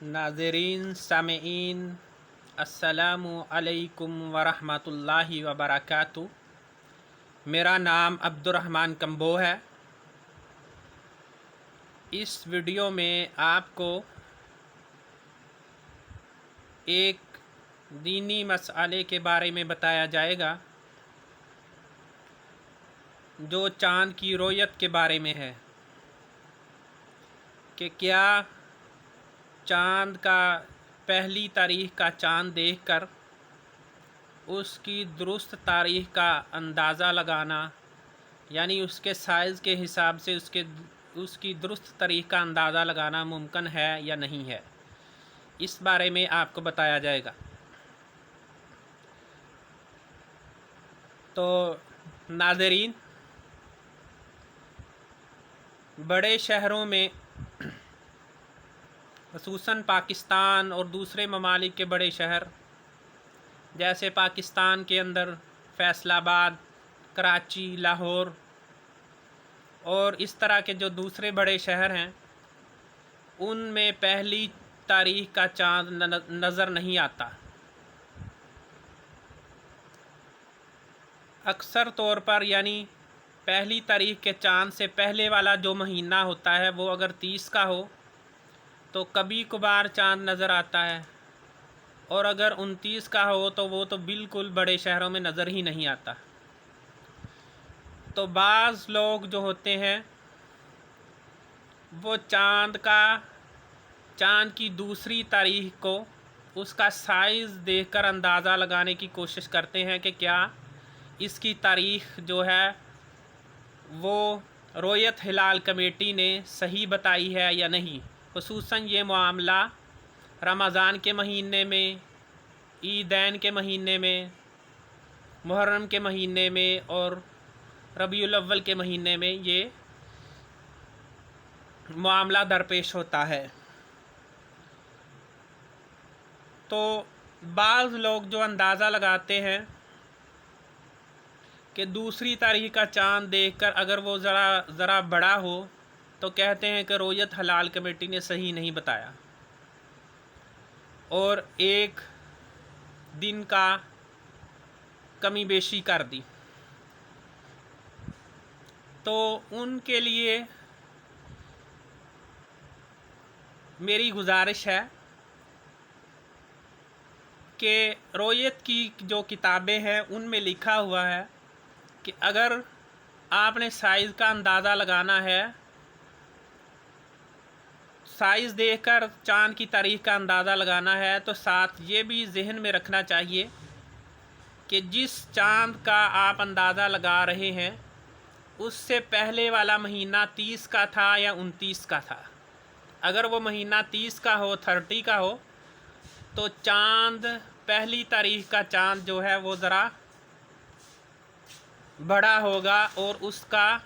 नाज़रीन सामेईन अस्सलामु अलैकुम वरहमतुल्लाहि वबरकातुहू। मेरा नाम अब्दुर्रहमान कम्बो है। इस वीडियो में आपको एक दीनी मसले के बारे में बताया जाएगा जो चाँद की रोयत के बारे में है कि क्या चाँद का पहली तारीख का चाँद देखकर उसकी दुरुस्त तारीख का अंदाज़ा लगाना, यानी उसके साइज़ के हिसाब से उसकी दुरुस्त तारीख का अंदाज़ा लगाना मुमकिन है या नहीं है, इस बारे में आपको बताया जाएगा। तो नाज़रीन, बड़े शहरों में ख़ुसूसन पाकिस्तान और दूसरे ममालिक के बड़े शहर जैसे पाकिस्तान के अंदर फैसलाबाद, कराची, लाहौर और इस तरह के जो दूसरे बड़े शहर हैं, उनमें पहली तारीख का चाँद नज़र नहीं आता। अक्सर तौर पर यानी पहली तारीख के चाँद से पहले वाला जो महीना होता है वो अगर 30 का हो तो कभी कभार चाँद नज़र आता है, और अगर 29 का हो तो वो तो बिल्कुल बड़े शहरों में नज़र ही नहीं आता। तो बाज़ लोग जो होते हैं वो चाँद की दूसरी तारीख को उसका साइज़ देखकर अंदाज़ा लगाने की कोशिश करते हैं कि क्या इसकी तारीख जो है वो रोयत हिलाल कमेटी ने सही बताई है या नहीं। ख़ुसूसन ये मामला रमज़ान के महीने में, ईदैन के महीने में, मुहर्रम के महीने में और रबीउल अव्वल के महीने में ये मामला दरपेश होता है। तो बाज़ लोग जो अंदाज़ा लगाते हैं कि दूसरी तारीख का चाँद देखकर अगर वो ज़रा बड़ा हो तो कहते हैं कि रोयत हलाल कमेटी ने सही नहीं बताया और एक दिन का कमी बेशी कर दी। तो उनके लिए मेरी गुजारिश है कि रोयत की जो किताबें हैं उनमें लिखा हुआ है कि अगर आपने साइज़ का अंदाज़ा लगाना है, साइज़ देखकर चाँद की तारीख का अंदाज़ा लगाना है, तो साथ ये भी जहन में रखना चाहिए कि जिस चाँद का आप अंदाज़ा लगा रहे हैं उससे पहले वाला महीना 30 का था या 29 का था। अगर वो महीना 30 का हो, 30 का हो, तो चाँद पहली तारीख का चाँद जो है वो ज़रा बड़ा होगा और उसका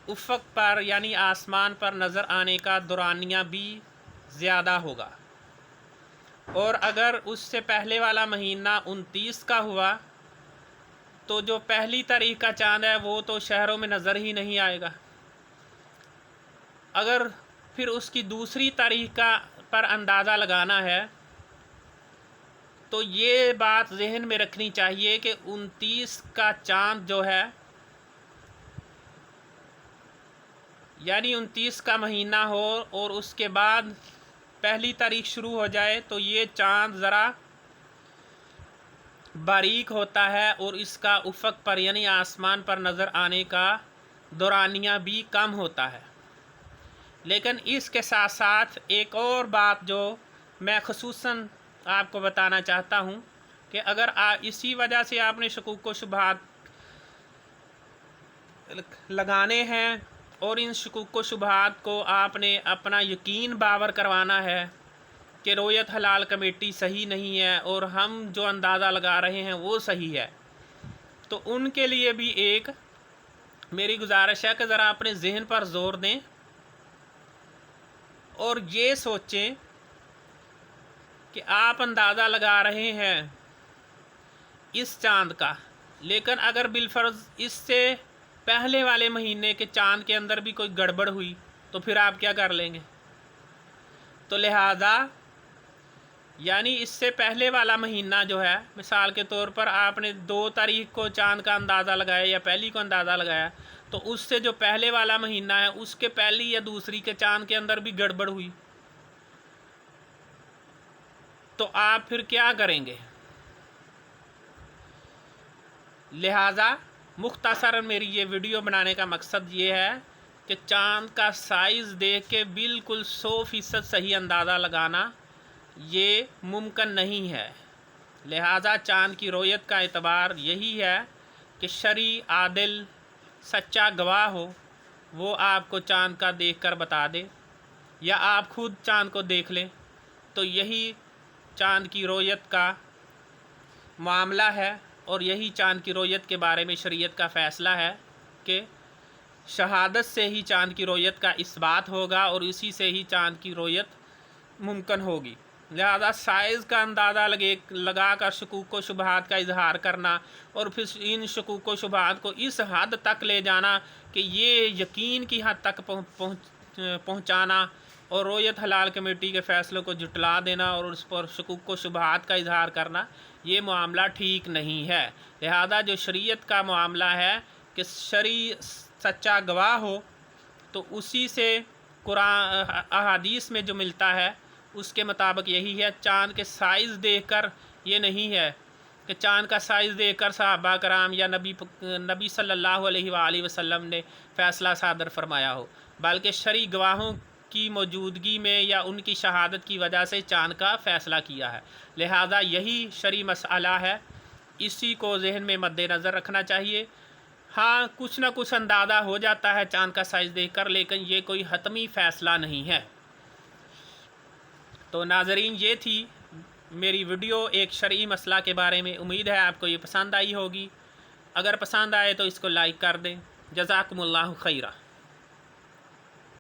उफ़क़ पर यानी आसमान पर नज़र आने का दौरानिया भी ज़्यादा होगा। और अगर उससे पहले वाला महीना 29 का हुआ तो जो पहली तारीख का चाँद है वो तो शहरों में नज़र ही नहीं आएगा। अगर फिर उसकी दूसरी तारीख का पर अंदाज़ा लगाना है तो ये बात जहन में रखनी चाहिए कि 29 का चाँद जो है यानी 29 का महीना हो और उसके बाद पहली तारीख शुरू हो जाए तो ये चाँद ज़रा बारीक होता है और इसका उफ़क़ पर यानी आसमान पर नज़र आने का दौरानिया भी कम होता है। लेकिन इसके साथ साथ एक और बात जो मैं ख़ुसूसन आपको बताना चाहता हूँ कि अगर इसी वजह से आपने शकूक व शुबहात लगाने हैं और इन शकूक व शुबहात को आपने अपना यकीन बावर करवाना है कि रोयत हलाल कमेटी सही नहीं है और हम जो अंदाज़ा लगा रहे हैं वो सही है, तो उनके लिए भी एक मेरी गुजारिश है कि ज़रा अपने जहन पर ज़ोर दें और ये सोचें कि आप अंदाज़ा लगा रहे हैं इस चाँद का, लेकिन अगर बिलफर्ज इससे पहले वाले महीने के चाँद के अंदर भी कोई गड़बड़ हुई तो फिर आप क्या कर लेंगे। तो लिहाजा यानी इससे पहले वाला महीना जो है, मिसाल के तौर पर आपने 2 तारीख को चाँद का अंदाज़ा लगाया या पहली को अंदाज़ा लगाया, तो उससे जो पहले वाला महीना है उसके पहली या दूसरी के चाँद के अंदर भी गड़बड़ हुई, तो आप फिर क्या करेंगे? लिहाजा मुख्तसरन मेरी ये वीडियो बनाने का मकसद ये है कि चाँद का साइज़ देख के बिल्कुल 100% सही अंदाज़ा लगाना ये मुमकिन नहीं है। लिहाजा चाँद की रोयत का एतबार यही है कि शरई आदिल सच्चा गवाह हो, वो आपको चाँद का देखकर बता दे, या आप खुद चाँद को देख लें, तो यही चाँद की रोयत का मामला है। और यही चाँद की रोयत के बारे में शरीयत का फ़ैसला है कि शहादत से ही चाँद की रोयत का इस्बात होगा और इसी से ही चाँद की रोयत मुमकिन होगी। लिहाजा साइज़ का अंदाज़ा लगा कर शकूक व शुबहात का इजहार करना और फिर इन शकूक व शुबहात को इस हद तक ले जाना कि ये यकीन की हद तक पहुँचाना और रोयत हलाल कमेटी के फ़ैसलों को जुटला देना और उस पर शकूक व शुबहात का इजहार करना, ये मामला ठीक नहीं है। लिहाजा जो शरीयत का मामला है कि शरई सच्चा गवाह हो, तो उसी से कुरान अहादीस में जो मिलता है उसके मुताबिक यही है। चाँद के साइज़ देखकर ये नहीं है कि चाँद का साइज़ देखकर सहाबा कराम या नबी सल्लल्लाहु अलैहि वसल्लम ने फ़ैसला सादर फरमाया हो, बल्कि शरई गवाहों की मौजूदगी में या उनकी शहादत की वजह से चाँद का फ़ैसला किया है। लिहाजा यही शरई मसला है, इसी को जहन में मद्देनज़र रखना चाहिए। हाँ, कुछ ना कुछ अंदाज़ा हो जाता है चाँद का साइज़ देखकर, लेकिन ये कोई हतमी फ़ैसला नहीं है। तो नाज़रीन, ये थी मेरी वीडियो एक शरई मसला के बारे में। उम्मीद है आपको ये पसंद आई होगी। अगर पसंद आए तो इसको लाइक कर दें। जज़ाकुमुल्लाहु खैरा।